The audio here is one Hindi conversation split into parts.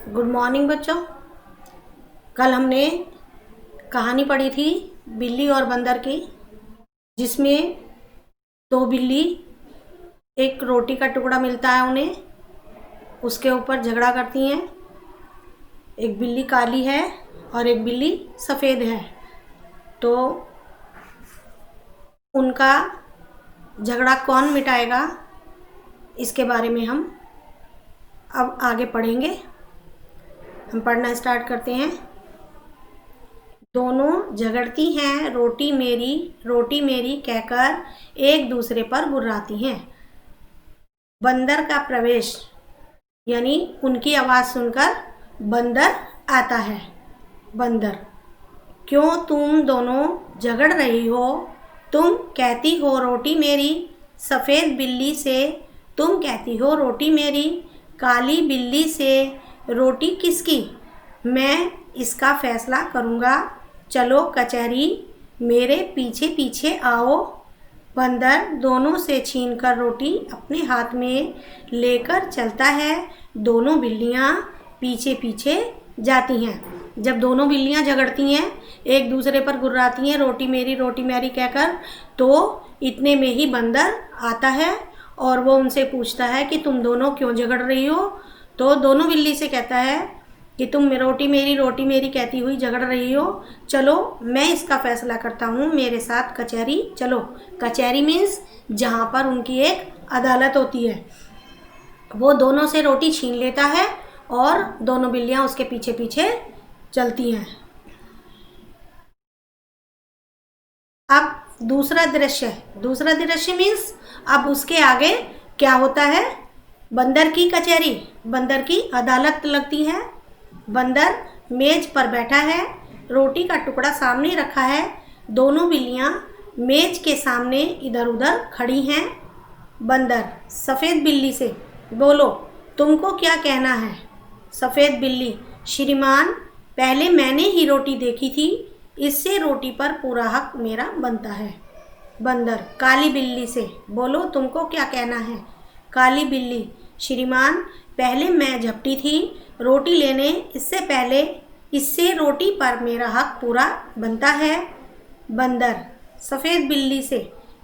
गुड मॉर्निंग बच्चों। कल हमने कहानी पढ़ी थी बिल्ली और बंदर की, जिसमें दो बिल्ली, एक रोटी का टुकड़ा मिलता है उन्हें, उसके ऊपर झगड़ा करती हैं। एक बिल्ली काली है और एक बिल्ली सफ़ेद है। तो उनका झगड़ा कौन मिटाएगा, इसके बारे में हम अब आगे पढ़ेंगे। हम पढ़ना स्टार्ट करते हैं। दोनों झगड़ती हैं, रोटी मेरी कहकर एक दूसरे पर गुर्राती हैं। बंदर का प्रवेश, यानी उनकी आवाज़ सुनकर बंदर आता है। बंदर, क्यों तुम दोनों झगड़ रही हो? तुम कहती हो रोटी मेरी। सफ़ेद बिल्ली से तुम कहती हो रोटी मेरी। काली बिल्ली से रोटी किसकी? मैं इसका फैसला करूँगा। चलो कचहरी, मेरे पीछे पीछे आओ। बंदर दोनों से छीनकर रोटी अपने हाथ में लेकर चलता है। दोनों बिल्लियाँ पीछे पीछे जाती हैं। जब दोनों बिल्लियाँ झगड़ती हैं, एक दूसरे पर गुर्राती हैं रोटी मेरी कहकर, तो इतने में ही बंदर आता है और वो उनसे पूछता है कि तुम दोनों क्यों झगड़ रही हो? तो दोनों बिल्ली से कहता है कि तुम रोटी मेरी कहती हुई झगड़ रही हो। चलो मैं इसका फैसला करता हूँ, मेरे साथ कचहरी चलो। कचहरी मीन्स जहाँ पर उनकी एक अदालत होती है। वो दोनों से रोटी छीन लेता है और दोनों बिल्लियाँ उसके पीछे पीछे चलती हैं। अब दूसरा दृश्य मीन्स अब उसके आगे क्या होता है? बंदर की कचहरी, बंदर की अदालत लगती है। बंदर मेज पर बैठा है, रोटी का टुकड़ा सामने रखा है। दोनों बिल्लियाँ मेज के सामने इधर उधर खड़ी हैं। बंदर सफ़ेद बिल्ली से, बोलो तुमको क्या कहना है? सफ़ेद बिल्ली, श्रीमान पहले मैंने ही रोटी देखी थी, इससे रोटी पर पूरा हक मेरा बनता है। बंदर काली बिल्ली से, बोलो तुमको क्या कहना है? काली बिल्ली, श्रीमान पहले मैं झपटी थी रोटी लेने, इससे पहले इससे रोटी पर मेरा हक पूरा बनता है। बंदर सफ़ेद बिल्ली से,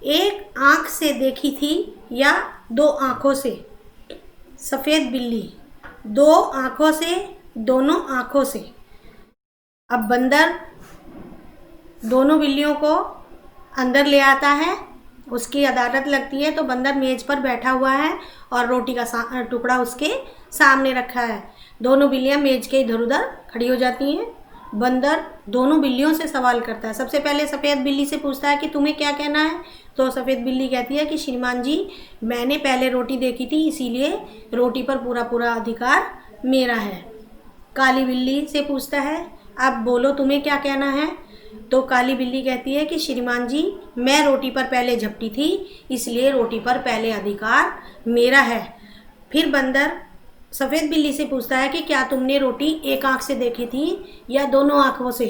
एक आँख से देखी थी या दो आँखों से? सफ़ेद बिल्ली, दो आँखों से, दोनों आँखों से। अब बंदर दोनों बिल्लियों को अंदर ले आता है, उसकी अदालत लगती है। तो बंदर मेज पर बैठा हुआ है और रोटी का टुकड़ा उसके सामने रखा है। दोनों बिल्लियाँ मेज के इधर उधर खड़ी हो जाती हैं। बंदर दोनों बिल्लियों से सवाल करता है। सबसे पहले सफ़ेद बिल्ली से पूछता है कि तुम्हें क्या कहना है? तो सफ़ेद बिल्ली कहती है कि श्रीमान जी मैंने पहले रोटी देखी थी, इसीलिए रोटी पर पूरा अधिकार मेरा है। काली बिल्ली से पूछता है, अब बोलो तुम्हें क्या कहना है? तो काली बिल्ली कहती है कि श्रीमान जी मैं रोटी पर पहले झपटी थी, इसलिए रोटी पर पहले अधिकार मेरा है। फिर बंदर सफ़ेद बिल्ली से पूछता है कि क्या तुमने रोटी एक आँख से देखी थी या दोनों आँखों से?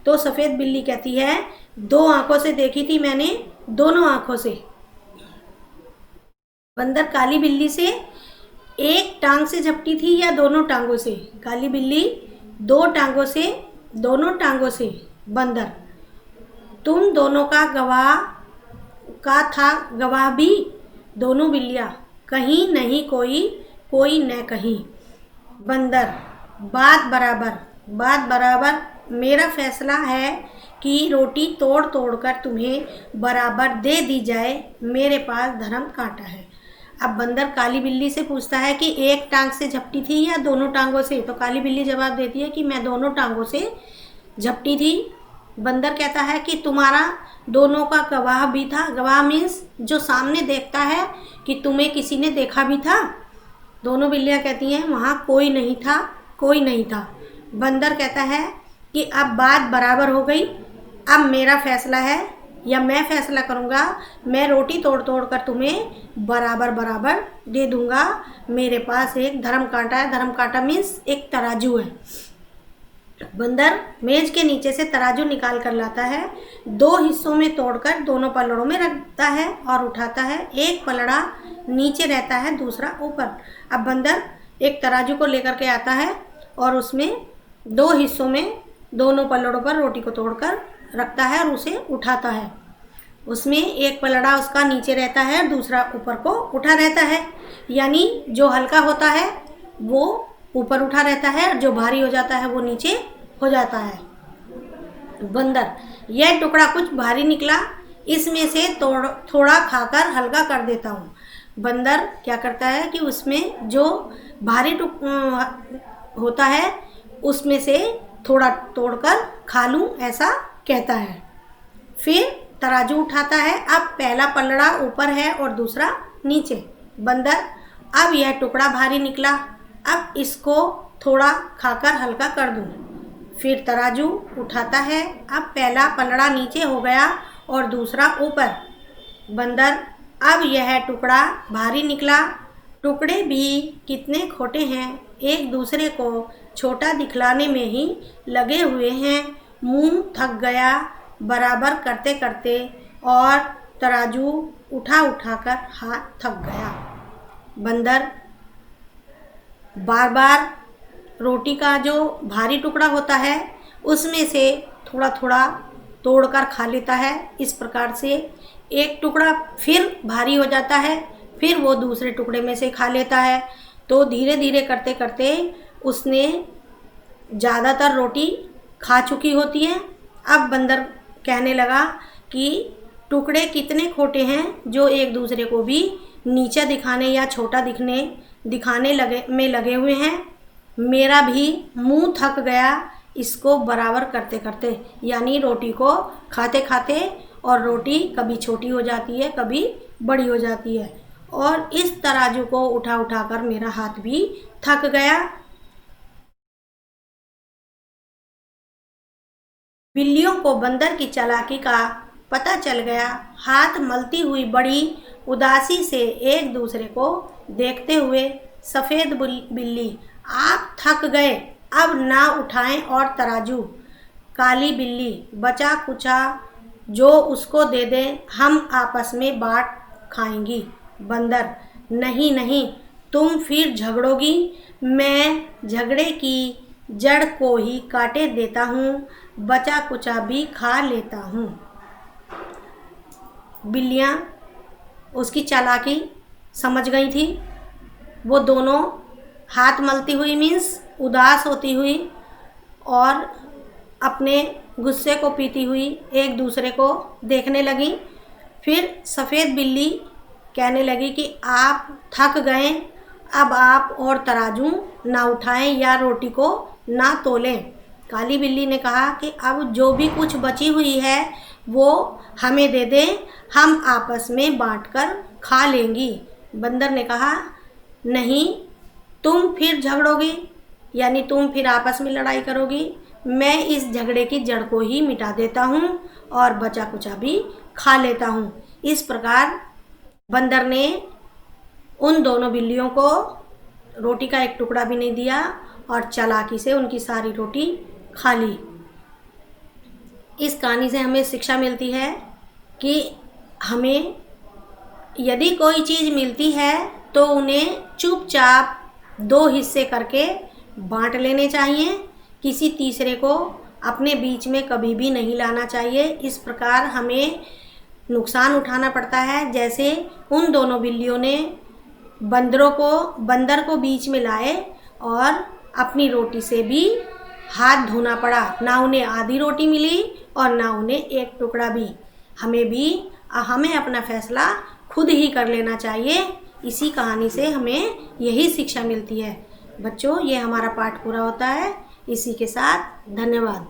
तो सफ़ेद बिल्ली कहती है दो आँखों से देखी थी मैंने, दोनों आँखों से। बंदर काली बिल्ली से, एक टांग से झपटी थी या दोनों टांगों से? काली बिल्ली, दो टांगों से, दोनों टांगों से। बंदर, तुम दोनों का गवाह भी? दोनों बिल्लियाँ, कहीं नहीं कोई न कहीं। बंदर, बात बराबर। मेरा फैसला है कि रोटी तोड़ कर तुम्हें बराबर दे दी जाए, मेरे पास धर्म कांटा है। अब बंदर काली बिल्ली से पूछता है कि एक टांग से झपटी थी या दोनों टांगों से? तो काली बिल्ली जवाब देती है कि मैं दोनों टांगों से झपटी थी। बंदर कहता है कि तुम्हारा दोनों का गवाह भी था? गवाह मीन्स जो सामने देखता है कि तुम्हें किसी ने देखा भी था? दोनों बिल्लियाँ कहती हैं वहाँ कोई नहीं था। बंदर कहता है कि अब बात बराबर हो गई, अब मेरा फैसला है या मैं फैसला करूँगा, मैं रोटी तोड़ कर तुम्हें बराबर दे दूँगा। मेरे पास एक धर्म कांटा है। धर्म कांटा मीन्स एक तराजू है। बंदर मेज के नीचे से तराजू निकाल कर लाता है, दो हिस्सों में तोड़कर दोनों पलड़ों में रखता है और उठाता है। एक पलड़ा नीचे रहता है, दूसरा ऊपर। अब बंदर एक तराजू को लेकर के आता है और उसमें 2 हिस्सों में दोनों पलड़ों पर रोटी को तोड़कर रखता है और उसे उठाता है। उसमें एक पलड़ा उसका नीचे रहता है और दूसरा ऊपर को उठा रहता है, यानी जो हल्का होता है वो ऊपर उठा रहता है और जो भारी हो जाता है वो नीचे हो जाता है। बंदर, यह टुकड़ा कुछ भारी निकला, इसमें से थोड़ा खाकर हल्का कर देता हूँ। बंदर क्या करता है कि उसमें जो भारी होता है उसमें से थोड़ा तोड़कर खा लूँ, ऐसा कहता है। फिर तराजू उठाता है। अब पहला पलड़ा ऊपर है और दूसरा नीचे। बंदर, अब यह टुकड़ा भारी निकला, अब इसको थोड़ा खाकर हल्का कर दूँ। फिर तराजू उठाता है। अब पहला पलड़ा नीचे हो गया और दूसरा ऊपर। बंदर, अब यह टुकड़ा भारी निकला, टुकड़े भी कितने खोटे हैं, एक दूसरे को छोटा दिखलाने में ही लगे हुए हैं। मुंह थक गया बराबर करते करते और तराजू उठा उठाकर हाथ थक गया। बंदर बार बार रोटी का जो भारी टुकड़ा होता है उसमें से थोड़ा थोड़ा तोड़कर खा लेता है। इस प्रकार से एक टुकड़ा फिर भारी हो जाता है, फिर वो दूसरे टुकड़े में से खा लेता है। तो धीरे धीरे करते करते उसने ज़्यादातर रोटी खा चुकी होती है। अब बंदर कहने लगा कि टुकड़े कितने खोटे हैं जो एक दूसरे को भी नीचा दिखाने या छोटा दिखाने लगे हुए हैं। मेरा भी मुंह थक गया इसको बराबर करते करते, यानी रोटी को खाते खाते, और रोटी कभी छोटी हो जाती है कभी बड़ी हो जाती है, और इस तराजू को उठा उठाकर मेरा हाथ भी थक गया। बिल्लियों को बंदर की चालाकी का पता चल गया। हाथ मलती हुई बड़ी उदासी से एक दूसरे को देखते हुए, सफ़ेद बिल्ली, आप थक गए, अब ना उठाएं और तराजू। काली बिल्ली, बचा कुचा जो उसको दे दें, हम आपस में बांट खाएंगी। बंदर, नहीं नहीं, तुम फिर झगड़ोगी, मैं झगड़े की जड़ को ही काटे देता हूँ, बचा कुचा भी खा लेता हूँ। बिल्लियाँ उसकी चालाकी समझ गई थी। वो दोनों हाथ मलती हुई मीन्स उदास होती हुई और अपने गुस्से को पीती हुई एक दूसरे को देखने लगी। फिर सफ़ेद बिल्ली कहने लगी कि आप थक गए, अब आप और तराजू ना उठाएं या रोटी को ना तोलें। काली बिल्ली ने कहा कि अब जो भी कुछ बची हुई है वो हमें दे दें, हम आपस में बांटकर खा लेंगी। बंदर ने कहा, नहीं, तुम फिर झगड़ोगी, यानी तुम फिर आपस में लड़ाई करोगी, मैं इस झगड़े की जड़ को ही मिटा देता हूँ और बचा कुचा भी खा लेता हूँ। इस प्रकार बंदर ने उन दोनों बिल्लियों को रोटी का एक टुकड़ा भी नहीं दिया और चालाकी से उनकी सारी रोटी खा ली। इस कहानी से हमें शिक्षा मिलती है कि हमें यदि कोई चीज़ मिलती है तो उन्हें चुपचाप 2 हिस्से करके बांट लेने चाहिए, किसी तीसरे को अपने बीच में कभी भी नहीं लाना चाहिए। इस प्रकार हमें नुकसान उठाना पड़ता है, जैसे उन दोनों बिल्लियों ने बंदर को बीच में लाए और अपनी रोटी से भी हाथ धोना पड़ा, ना उन्हें आधी रोटी मिली और ना उन्हें एक टुकड़ा भी। हमें अपना फैसला खुद ही कर लेना चाहिए। इसी कहानी से हमें यही शिक्षा मिलती है। बच्चों, ये हमारा पाठ पूरा होता है। इसी के साथ धन्यवाद।